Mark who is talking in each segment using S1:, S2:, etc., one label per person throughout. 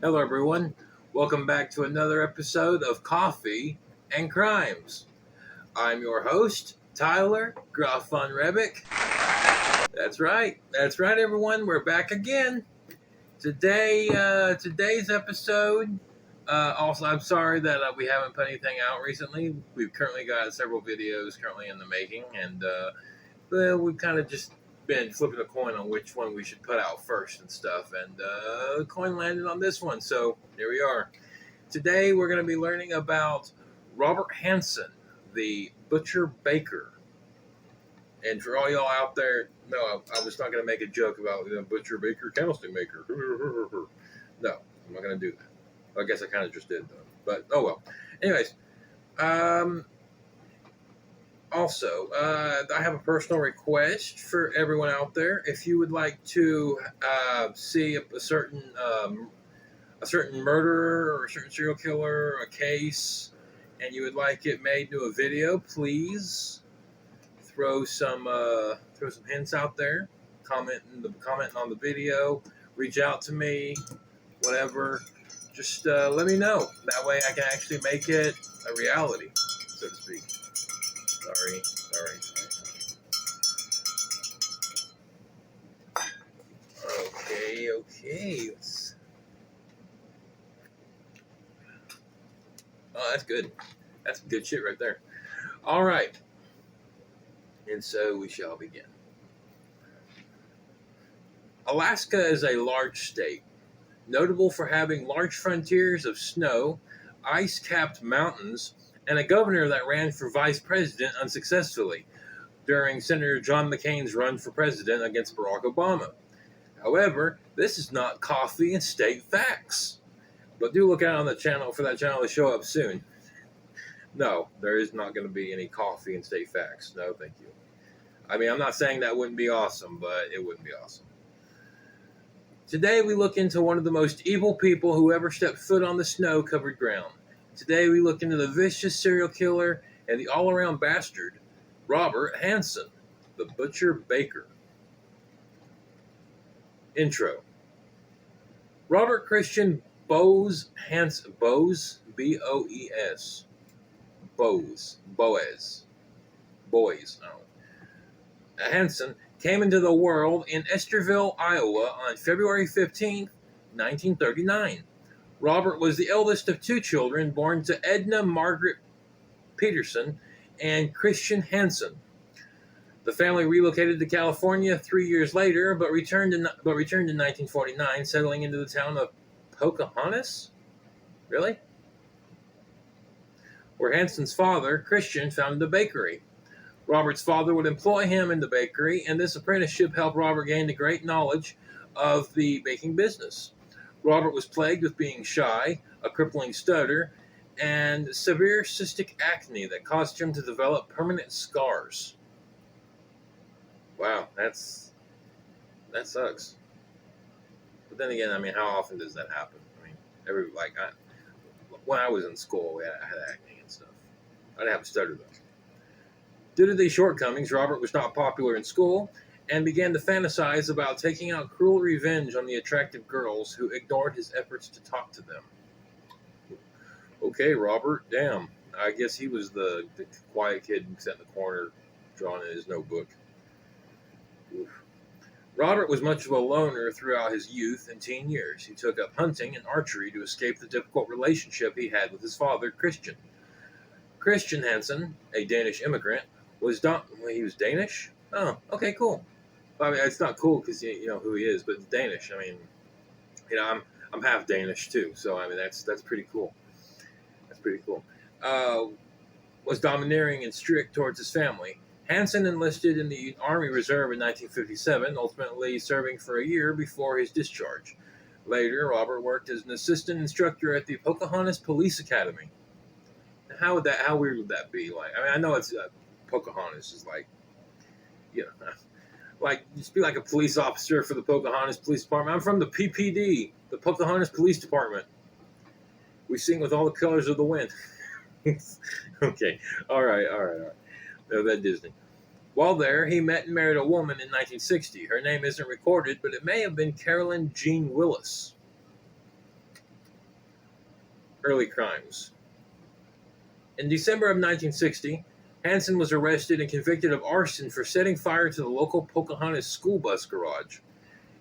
S1: Hello, everyone. Welcome back to another episode of Coffee and Crimes. I'm your host, Tyler Groff von Rebick. That's right, everyone. We're back again. Today's episode. Also, I'm sorry that we haven't put anything out recently. We've currently got several videos currently in the making, and we've kind of just been flipping a coin on which one we should put out first and stuff, and the coin landed on this one, so here we are. Today we're going to be learning about Robert Hansen, the butcher baker. And for all y'all out there, no, I was not going to make a joke about butcher baker, candlestick maker. No, I'm not going to do that. I guess I kind of just did though, but oh well. Anyways, also, I have a personal request for everyone out there. If you would like to see a certain murderer or a certain serial killer, a case, and you would like it made into a video, please throw some hints out there. Commenting on the video. Reach out to me, whatever. Just let me know. That way, I can actually make it a reality, so to speak. Sorry. Okay. Oh, that's good. That's good shit right there. All right. And so we shall begin. Alaska is a large state, notable for having large frontiers of snow, ice-capped mountains, and a governor that ran for vice president unsuccessfully during Senator John McCain's run for president against Barack Obama. However, this is not coffee and state facts. But do look out on the channel for that channel to show up soon. No, there is not going to be any coffee and state facts. No, thank you. I mean, I'm not saying that wouldn't be awesome, but it wouldn't be awesome. Today, we look into one of the most evil people who ever stepped foot on the snow-covered ground. Today, we look into the vicious serial killer and the all-around bastard, Robert Hansen, the butcher baker. Intro. Robert Christian Boaz Hansen, Boaz, B-O-E-S, Boaz, Hansen came into the world in Esterville, Iowa on February 15, 1939. Robert was the eldest of two children born to Edna Margaret Peterson and Christian Hansen. The family relocated to California 3 years later, but returned in 1949, settling into the town of Pocahontas? Really? Where Hansen's father, Christian, founded a bakery. Robert's father would employ him in the bakery, and this apprenticeship helped Robert gain the great knowledge of the baking business. Robert was plagued with being shy, a crippling stutter, and severe cystic acne that caused him to develop permanent scars. Wow, that sucks. But then again, I mean, how often does that happen? I mean, when I was in school, I had acne and stuff. I didn't have a stutter though. Due to these shortcomings, Robert was not popular in school and began to fantasize about taking out cruel revenge on the attractive girls who ignored his efforts to talk to them. Okay, Robert, damn. I guess he was the quiet kid who sat in the corner drawing in his notebook. Oof. Robert was much of a loner throughout his youth and teen years. He took up hunting and archery to escape the difficult relationship he had with his father, Christian. Christian Hansen, a Danish immigrant, he was Danish? Oh, okay, cool. Well, I mean, it's not cool because you know who he is, but it's Danish. I mean, you know, I'm half Danish too, so I mean that's pretty cool. That's pretty cool. Was domineering and strict towards his family. Hansen enlisted in the Army Reserve in 1957, ultimately serving for a year before his discharge. Later, Robert worked as an assistant instructor at the Pocahontas Police Academy. How weird would that be? Like, I mean, I know it's Pocahontas is like, you know, like just be like a police officer for the Pocahontas Police Department. I'm from the PPD, the Pocahontas Police Department. We sing with all the colors of the wind. Okay, all right. No, that Disney. While there, he met and married a woman in 1960. Her name isn't recorded, but it may have been Carolyn Jean Willis. early crimes. In December of 1960, Hansen was arrested and convicted of arson for setting fire to the local Pocahontas school bus garage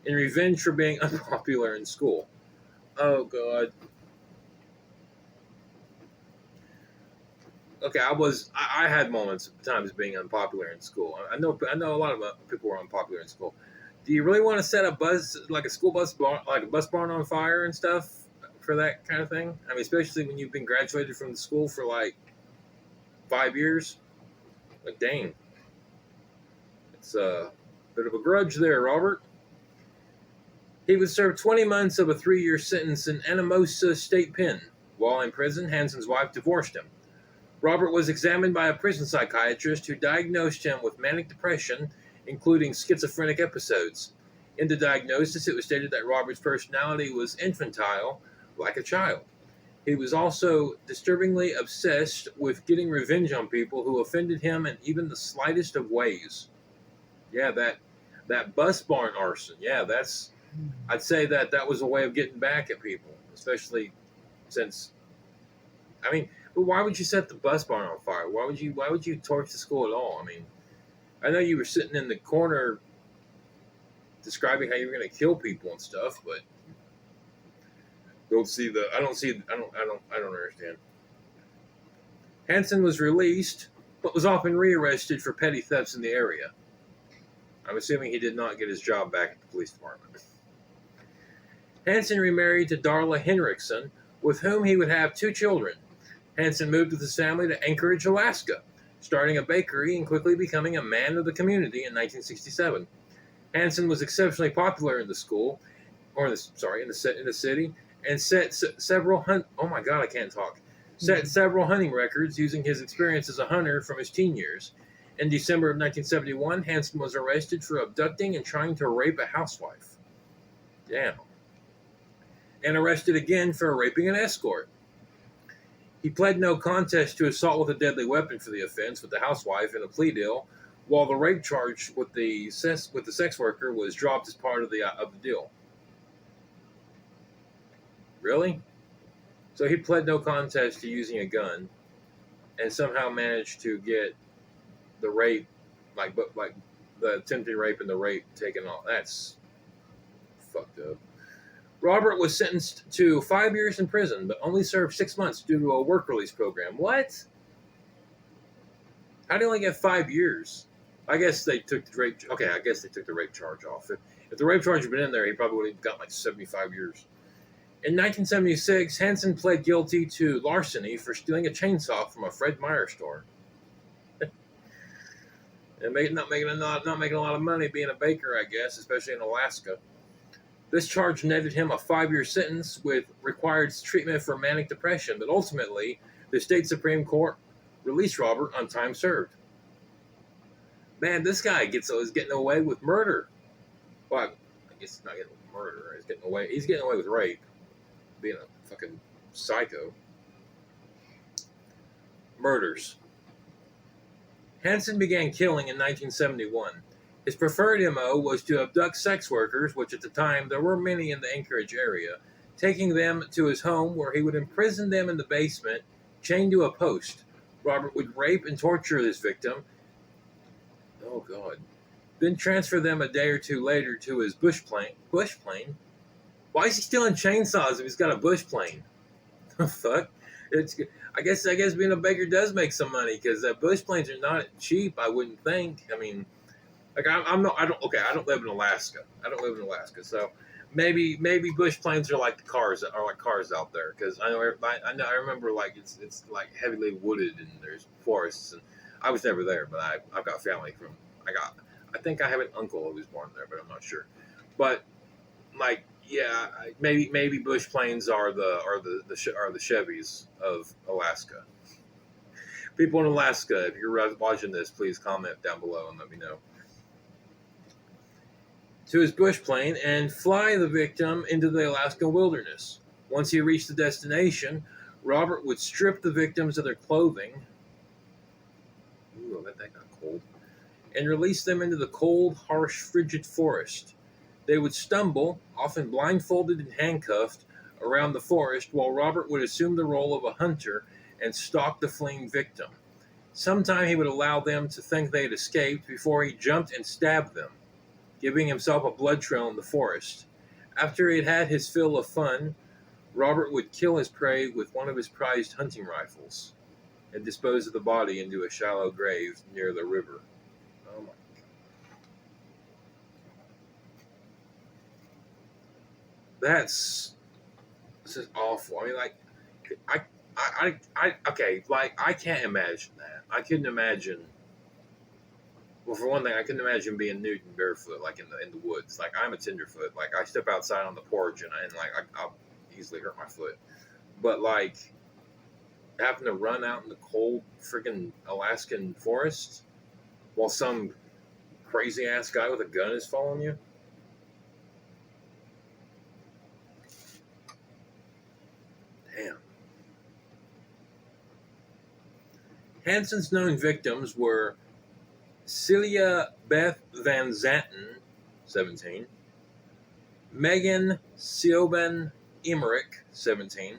S1: in revenge for being unpopular in school. Oh God. Okay, I had moments of times being unpopular in school. I know a lot of people were unpopular in school. Do you really want to set a bus like a school bus barn, like a bus barn on fire and stuff for that kind of thing? I mean, especially when you've been graduated from the school for like 5 years. Like, dang, it's a bit of a grudge there, Robert. He would serve 20 months of a 3-year sentence in Anamosa State Pen. While in prison, Hansen's wife divorced him. Robert was examined by a prison psychiatrist who diagnosed him with manic depression, including schizophrenic episodes. In the diagnosis, it was stated that Robert's personality was infantile, like a child. He was also disturbingly obsessed with getting revenge on people who offended him in even the slightest of ways. Yeah, that bus barn arson. Yeah, I'd say that was a way of getting back at people, especially since I mean, but why would you set the bus barn on fire? Why would you torch the school at all? I mean, I know you were sitting in the corner describing how you were going to kill people and stuff, but I don't understand. Hansen was released, but was often rearrested for petty thefts in the area. I'm assuming he did not get his job back at the police department. Hansen remarried to Darla Henriksen, with whom he would have 2 children. Hansen moved with his family to Anchorage, Alaska, starting a bakery and quickly becoming a man of the community in 1967. Hansen was exceptionally popular in the school, or in the city, and set several several hunting records using his experience as a hunter from his teen years. In December of 1971, Hansen was arrested for abducting and trying to rape a housewife. Damn. And arrested again for raping an escort. He pled no contest to assault with a deadly weapon for the offense with the housewife in a plea deal, while the rape charge with the sex worker was dropped as part of the deal. Really? So he pled no contest to using a gun, and somehow managed to get the rape, like the attempted rape and the rape taken off. That's fucked up. Robert was sentenced to 5 years in prison, but only served 6 months due to a work release program. What? How do you only get 5 years? I guess they took the rape. Okay, I guess they took the rape charge off. If the rape charge had been in there, he probably would have gotten like 75 years. In 1976, Hansen pled guilty to larceny for stealing a chainsaw from a Fred Meyer store. And not making a lot of money being a baker, I guess, especially in Alaska. This charge netted him a 5-year sentence with required treatment for manic depression, but ultimately, the state Supreme Court released Robert on time served. Man, this guy is getting away with murder. Well, I guess he's not getting away with murder. He's getting away with rape. Being a fucking psycho. Murders. Hansen began killing in 1971. His preferred MO was to abduct sex workers, which at the time there were many in the Anchorage area, taking them to his home where he would imprison them in the basement, chained to a post. Robert would rape and torture his victim. Oh, God. Then transfer them a day or two later to his bush plane? Why is he stealing chainsaws if he's got a bush plane? Fuck. I guess being a baker does make some money because bush planes are not cheap. I wouldn't think. I mean, like I don't live in Alaska. So maybe bush planes are like cars out there because I remember like it's like heavily wooded and there's forests and I was never there, but I've got family I think I have an uncle who was born there, but I'm not sure. But like, yeah, maybe bush planes are the Chevys of Alaska. People in Alaska, if you're watching this, please comment down below and let me know. To his bush plane and fly the victim into the Alaskan wilderness. Once he reached the destination, Robert would strip the victims of their clothing. Ooh, I bet that got cold. And release them into the cold, harsh, frigid forest. They would stumble, often blindfolded and handcuffed, around the forest while Robert would assume the role of a hunter and stalk the fleeing victim. Sometime he would allow them to think they had escaped before he jumped and stabbed them, giving himself a blood trail in the forest. After he had had his fill of fun, Robert would kill his prey with one of his prized hunting rifles and dispose of the body into a shallow grave near the river. Oh my! This is awful. I mean, like, okay, like I can't imagine that. I couldn't imagine. Well, for one thing, I couldn't imagine being nude and barefoot, like in the woods. Like I'm a tenderfoot. Like I step outside on the porch and like I'll easily hurt my foot. But like having to run out in the cold freaking Alaskan forest while some crazy ass guy with a gun is following you. Damn. Hansen's known victims were Celia Beth Van Zanten, 17, Megan Siobhan Emmerich, 17,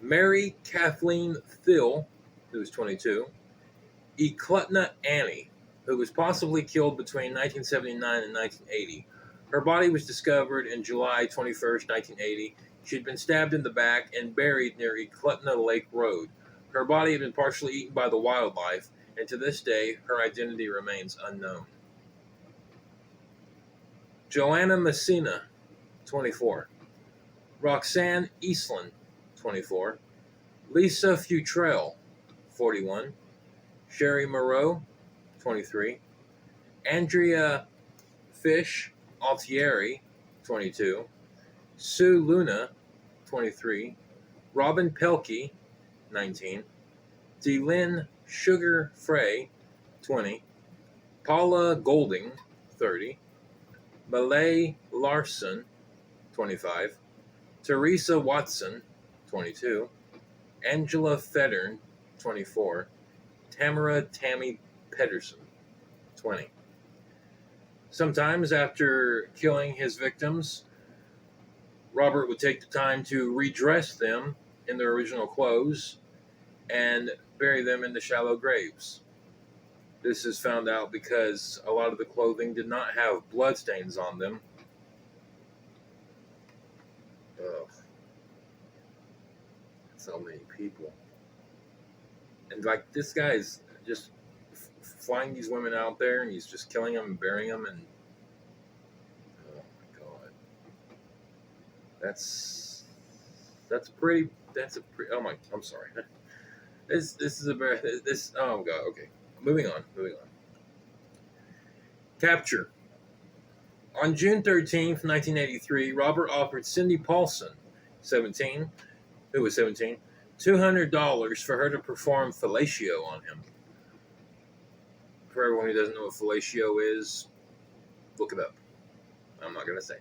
S1: Mary Kathleen Thill, who was 22, Eklutna Annie, who was possibly killed between 1979 and 1980. Her body was discovered in July 21st, 1980. She had been stabbed in the back and buried near Eklutna Lake Road. Her body had been partially eaten by the wildlife, and to this day, her identity remains unknown. Joanna Messina, 24. Roxanne Eastland, 24. Lisa Futrell, 41. Sherry Moreau, 23. Andrea Fish Altieri, 22. Sue Luna, 23. Robin Pelkey, 19. DeLynn Sugar Frey, 20. Paula Golding, 30. Malay Larson, 25. Teresa Watson, 22. Angela Feddern, 24. Tamara Tammy Pedersen, 20. Sometimes after killing his victims, Robert would take the time to redress them in their original clothes and bury them in the shallow graves. This is found out because a lot of the clothing did not have bloodstains on them. Ugh. So many people. And like this guy's just flying these women out there and he's just killing them and burying them and oh my god. That's a pretty oh my I'm sorry. This is a very this oh god, okay. Moving on. Capture. On June 13th, 1983, Robert offered Cindy Paulson, 17, who was 17, $200 for her to perform fellatio on him. For everyone who doesn't know what fellatio is, look it up. I'm not going to say.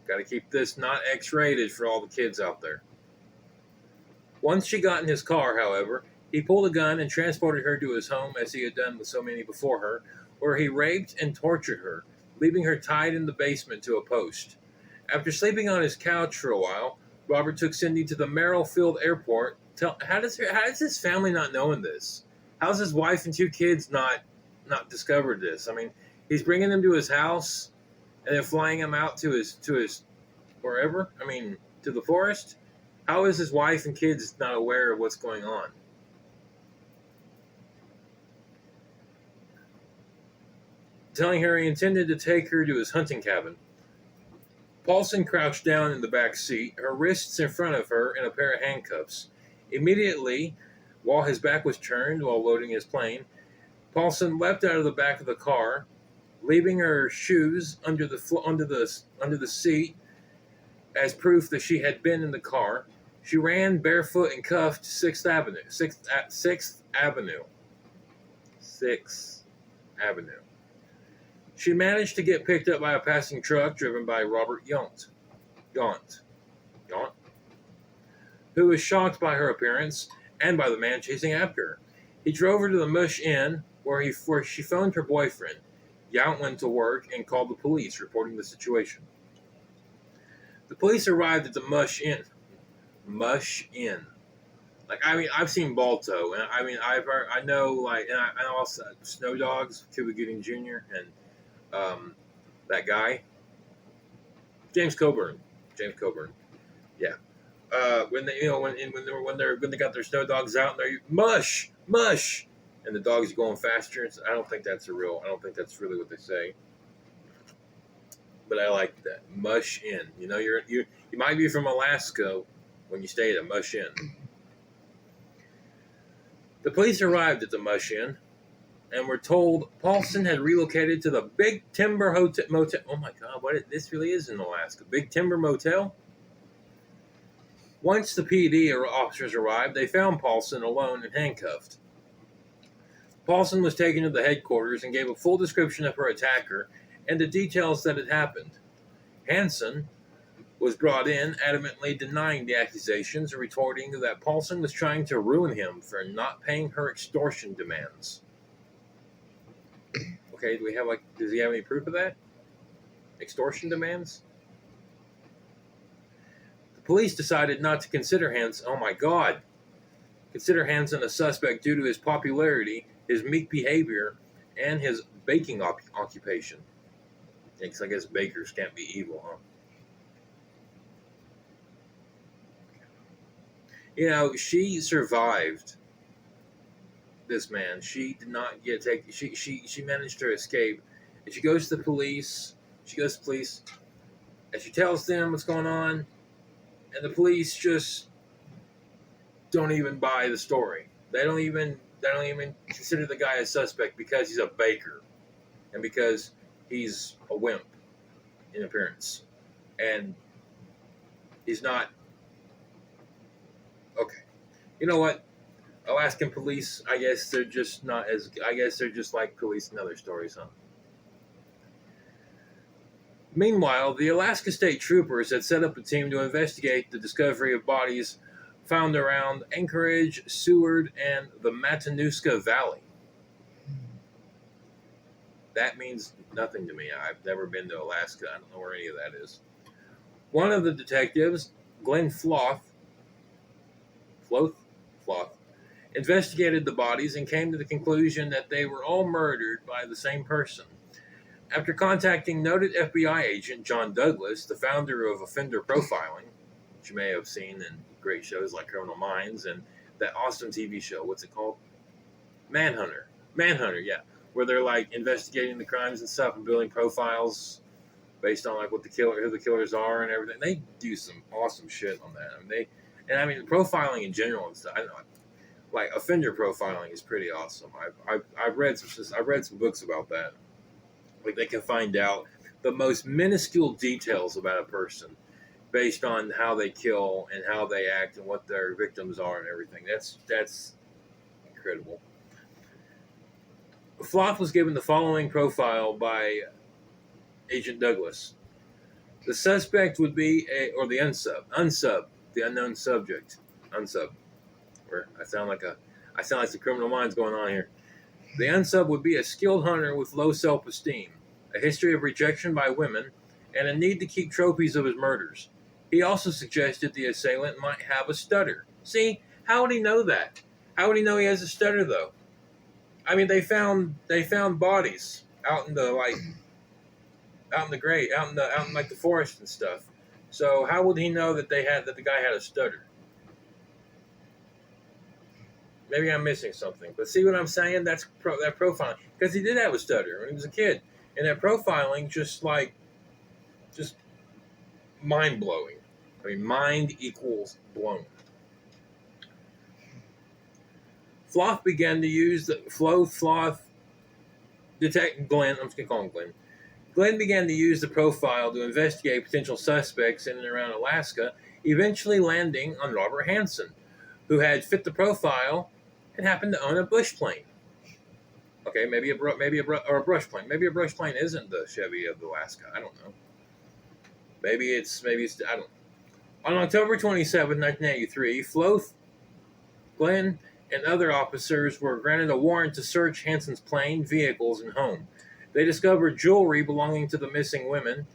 S1: Got to keep this not X-rated for all the kids out there. Once she got in his car, however, he pulled a gun and transported her to his home as he had done with so many before her, where he raped and tortured her, leaving her tied in the basement to a post. After sleeping on his couch for a while, Robert took Cindy to the Merrill Field Airport. How does his family not knowing this? How's his wife and two kids not discovered this? I mean, he's bringing them to his house and then flying them out to his wherever. I mean, to the forest. How is his wife and kids not aware of what's going on? Telling her he intended to take her to his hunting cabin. Paulson crouched down in the back seat, her wrists in front of her in a pair of handcuffs. Immediately, while his back was turned while loading his plane, Paulson leapt out of the back of the car, leaving her shoes under the seat as proof that she had been in the car. She ran barefoot and cuffed 6th Avenue. 6th Avenue. She managed to get picked up by a passing truck driven by Robert Gaunt, who was shocked by her appearance and by the man chasing after her. He drove her to the Mush Inn, where she phoned her boyfriend. Yount went to work and called the police, reporting the situation. The Police arrived at the Mush Inn. Like, I mean, I've seen Balto, and I mean, I know, like, and also Snow Dogs, Cuba Gooding Jr., and that guy, James Coburn. James Coburn. Yeah. When they, when they got their snow dogs out and they're mush, and the dogs going faster. I don't think that's I don't think that's really what they say. But I like that Mush Inn. You know, you might be from Alaska when you stay at a Mush Inn. The police arrived at the Mush Inn and were told Paulson had relocated to the Big Timber Motel. Oh my God, this really is in Alaska. Big Timber Motel? Once the PD officers arrived, they found Paulson alone and handcuffed. Paulson was taken to the headquarters and gave a full description of her attacker and the details that had happened. Hansen was brought in, adamantly denying the accusations and retorting that Paulson was trying to ruin him for not paying her extortion demands. Okay, does he have any proof of that? Extortion demands? The police decided not to consider Hansen, consider Hansen a suspect due to his popularity, his meek behavior, and his baking occupation. Because I guess bakers can't be evil, huh? You know, she survived this man. She did not get taken. She managed to escape. And she goes to the police. And she tells them what's going on. And the police just don't even buy the story. They don't even consider the guy a suspect because he's a baker. And because he's a wimp in appearance. And he's not. Okay. You know what? Alaskan police, I guess they're just like police in other stories, huh? Meanwhile, the Alaska State Troopers had set up a team to investigate the discovery of bodies found around Anchorage, Seward, and the Matanuska Valley. That means nothing to me. I've never been to Alaska. I don't know where any of that is. One of the detectives, Glenn Floth, investigated the bodies and came to the conclusion that they were all murdered by the same person. After contacting noted FBI agent John Douglas, the founder of offender profiling, which you may have seen in great shows like Criminal Minds and that awesome TV show, what's it called? Manhunter, yeah, where they're like investigating the crimes and stuff and building profiles based on like who the killers are and everything. They do some awesome shit on that. I mean, profiling in general and stuff. I know, like offender profiling is pretty awesome. I've read some books about that. Like they can find out the most minuscule details about a person based on how they kill and how they act and what their victims are and everything. That's incredible. Floth was given the following profile by Agent Douglas. The suspect would be the unknown subject. Unsub. Where I sound like the Criminal Minds going on here. The unsub would be a skilled hunter with low self-esteem, a history of rejection by women, and a need to keep trophies of his murders. He also suggested the assailant might have a stutter. See, how would he know that? How would he know he has a stutter, though? I mean, they found bodies out in the forest and stuff. So how would he know that the guy had a stutter? Maybe I'm missing something, but see what I'm saying? That profiling, because he did have a stutter when he was a kid, and that profiling just mind blowing. I mean, mind equals blown. Floth began to use detective Glenn. I'm just gonna call him Glenn. Glenn began to use the profile to investigate potential suspects in and around Alaska, eventually landing on Robert Hansen, who had fit the profile and happened to own a bush plane. Okay, maybe a brush plane. Maybe a brush plane isn't the Chevy of Alaska. I don't know. Maybe it's I don't know. On October 27, 1983, Floth, Glenn, and other officers were granted a warrant to search Hansen's plane, vehicles, and home. They discovered jewelry belonging to the missing women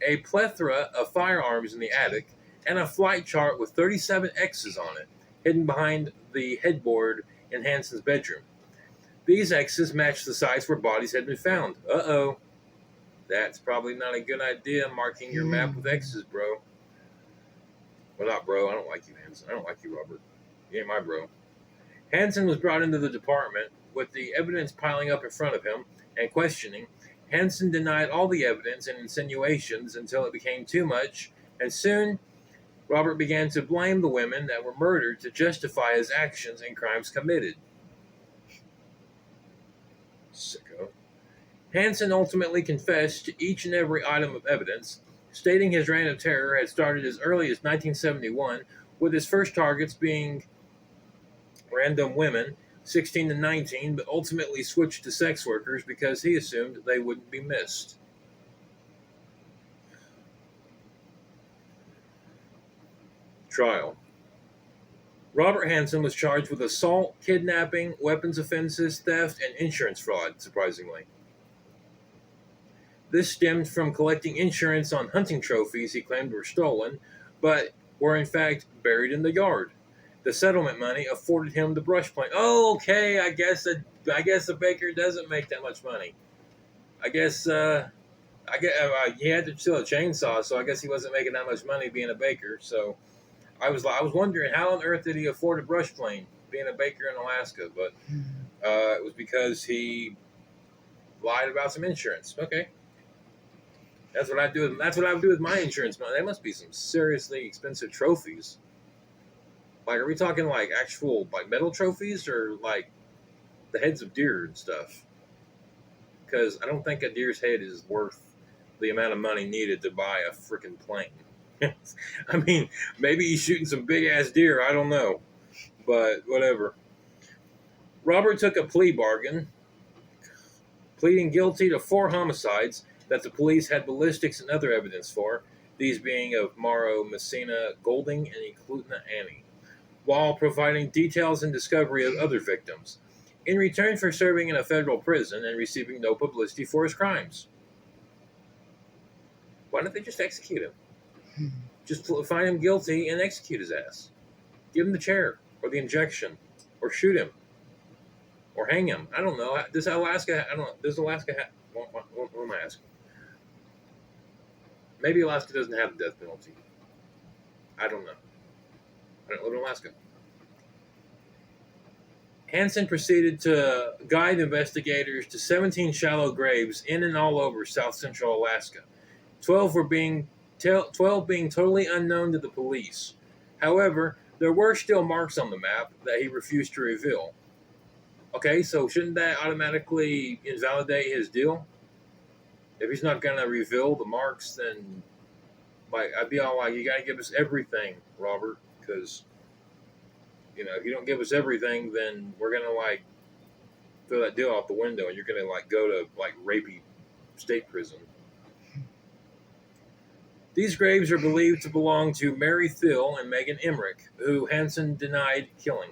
S1: a plethora of firearms in the attic, and a flight chart with 37 X's on it, hidden behind the headboard in Hansen's bedroom. These X's matched the sites where bodies had been found. Uh-oh. That's probably not a good idea, marking your map with X's, bro. Well, not bro. I don't like you, Hansen. I don't like you, Robert. You ain't my bro. Hansen was brought into the department with the evidence piling up in front of him and questioning. Hansen denied all the evidence and insinuations until it became too much, and soon Robert began to blame the women that were murdered to justify his actions and crimes committed. Sicko. Hansen ultimately confessed to each and every item of evidence, stating his reign of terror had started as early as 1971, with his first targets being random women, 16 to 19, but ultimately switched to sex workers because he assumed they wouldn't be missed. Trial. Robert Hansen was charged with assault, kidnapping, weapons offenses, theft, and insurance fraud, surprisingly. This stemmed from collecting insurance on hunting trophies he claimed were stolen, but were in fact buried in the yard. The settlement money afforded him the brush plane. Oh, okay. I guess a baker doesn't make that much money. I guess he had to steal a chainsaw, so I guess he wasn't making that much money being a baker. So I was wondering how on earth did he afford a brush plane being a baker in Alaska? But it was because he lied about some insurance. Okay. That's what I do. That's what I would do with my insurance money. They must be some seriously expensive trophies. Like, are we talking like actual like metal trophies or like the heads of deer and stuff? Because I don't think a deer's head is worth the amount of money needed to buy a freaking plane. I mean, maybe he's shooting some big ass deer. I don't know, but whatever. Robert took a plea bargain, pleading guilty to 4 homicides that the police had ballistics and other evidence for, these being of Morrow, Messina, Golding, and Eklutna Annie, while providing details and discovery of other victims, in return for serving in a federal prison and receiving no publicity for his crimes. Why don't they just execute him? Just find him guilty and execute his ass. Give him the chair, or the injection, or shoot him, or hang him. I don't know. Does Alaska? I don't know. Does Alaska have? What am I asking? Maybe Alaska doesn't have the death penalty. I don't know. I don't live in Alaska. Hansen proceeded to guide investigators to 17 shallow graves in and all over south central Alaska. 12 being totally unknown to the police. However, there were still marks on the map that he refused to reveal. Okay, so shouldn't that automatically invalidate his deal? If he's not going to reveal the marks, then like I'd be all like, you got to give us everything, Robert, because if you don't give us everything, then we're going to like throw that deal out the window, and you're going to like go to like rapey state prison. These graves are believed to belong to Mary Thill and Megan Emmerich, who Hansen denied killing.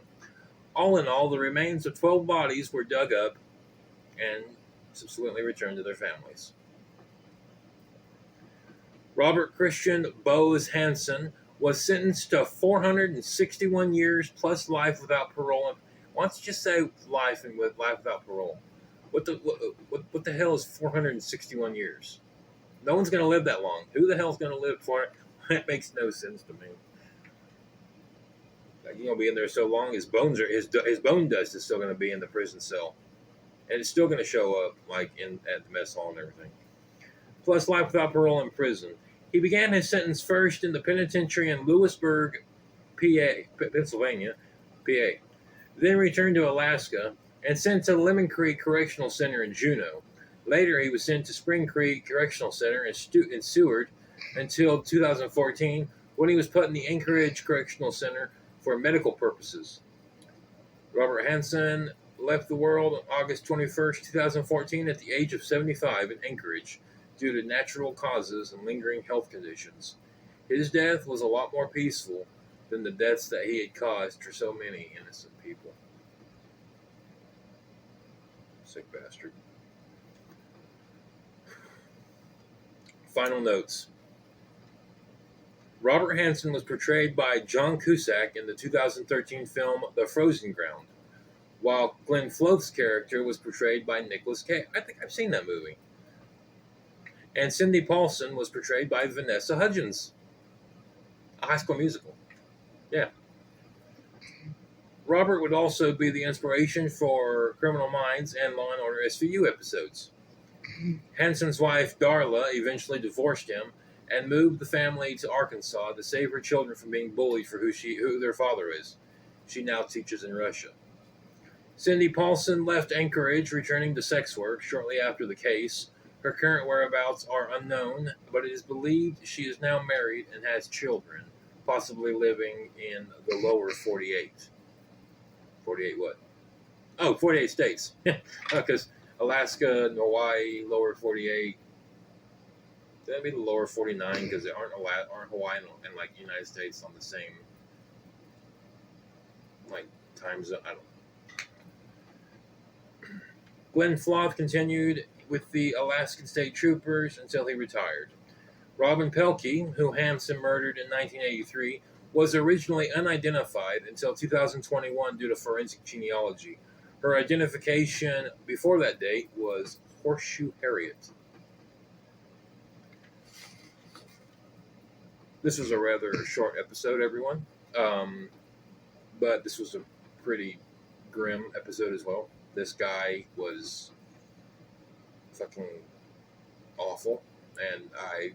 S1: All in all, the remains of 12 bodies were dug up and subsequently returned to their families. Robert Christian Bose Hansen was sentenced to 461 years plus life without parole. Why don't you just say life and with life without parole? What the hell is 461 years? No one's going to live that long. Who the hell's going to live for it? That makes no sense to me. Like, you're going to be in there so long, his bone dust is still going to be in the prison cell, and it's still going to show up like at the mess hall and everything. Plus life without parole in prison. He began his sentence first in the penitentiary in Lewisburg, Pennsylvania, PA. Then returned to Alaska and sent to Lemon Creek Correctional Center in Juneau. Later, he was sent to Spring Creek Correctional Center in Seward until 2014, when he was put in the Anchorage Correctional Center for medical purposes. Robert Hansen left the world on August 21st, 2014 at the age of 75 in Anchorage due to natural causes and lingering health conditions. His death was a lot more peaceful than the deaths that he had caused for so many innocent people. Sick bastard. Final notes. Robert Hansen was portrayed by John Cusack in the 2013 film The Frozen Ground, while Glenn Floth's character was portrayed by Nicolas Cage. I think I've seen that movie. And Cindy Paulson was portrayed by Vanessa Hudgens. A High School Musical. Yeah. Robert would also be the inspiration for Criminal Minds and Law & Order SVU episodes. Hansen's wife, Darla, eventually divorced him and moved the family to Arkansas to save her children from being bullied for who their father is. She now teaches in Russia. Cindy Paulson left Anchorage, returning to sex work shortly after the case. Her current whereabouts are unknown, but it is believed she is now married and has children, possibly living in the lower 48. 48 what? Oh, 48 states. Because Alaska and Hawaii, lower 48. That'd be the lower 49 because they aren't Hawaii and like United States on the same like time zone. I don't know. Glenn Floth continued with the Alaskan State Troopers until he retired. Robin Pelkey, who Hansen murdered in 1983, was originally unidentified until 2021 due to forensic genealogy. Her identification before that date was Horseshoe Harriet. This was a rather short episode, everyone. But this was a pretty grim episode as well. This guy was fucking awful. And I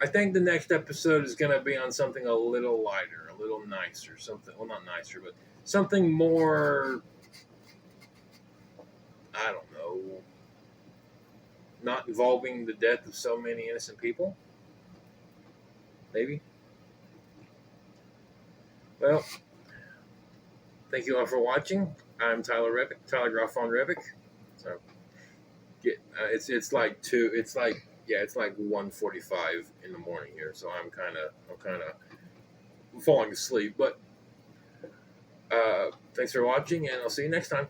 S1: think the next episode is going to be on something a little lighter, a little nicer. Something, well, not nicer, but something more, I don't know, not involving the death of so many innocent people. Maybe. Well, thank you all for watching. I'm Tyler Rebick, Tyler Groffon Rebick. So, it's like 1:45 in the morning here, so I'm kind of falling asleep. But thanks for watching, and I'll see you next time.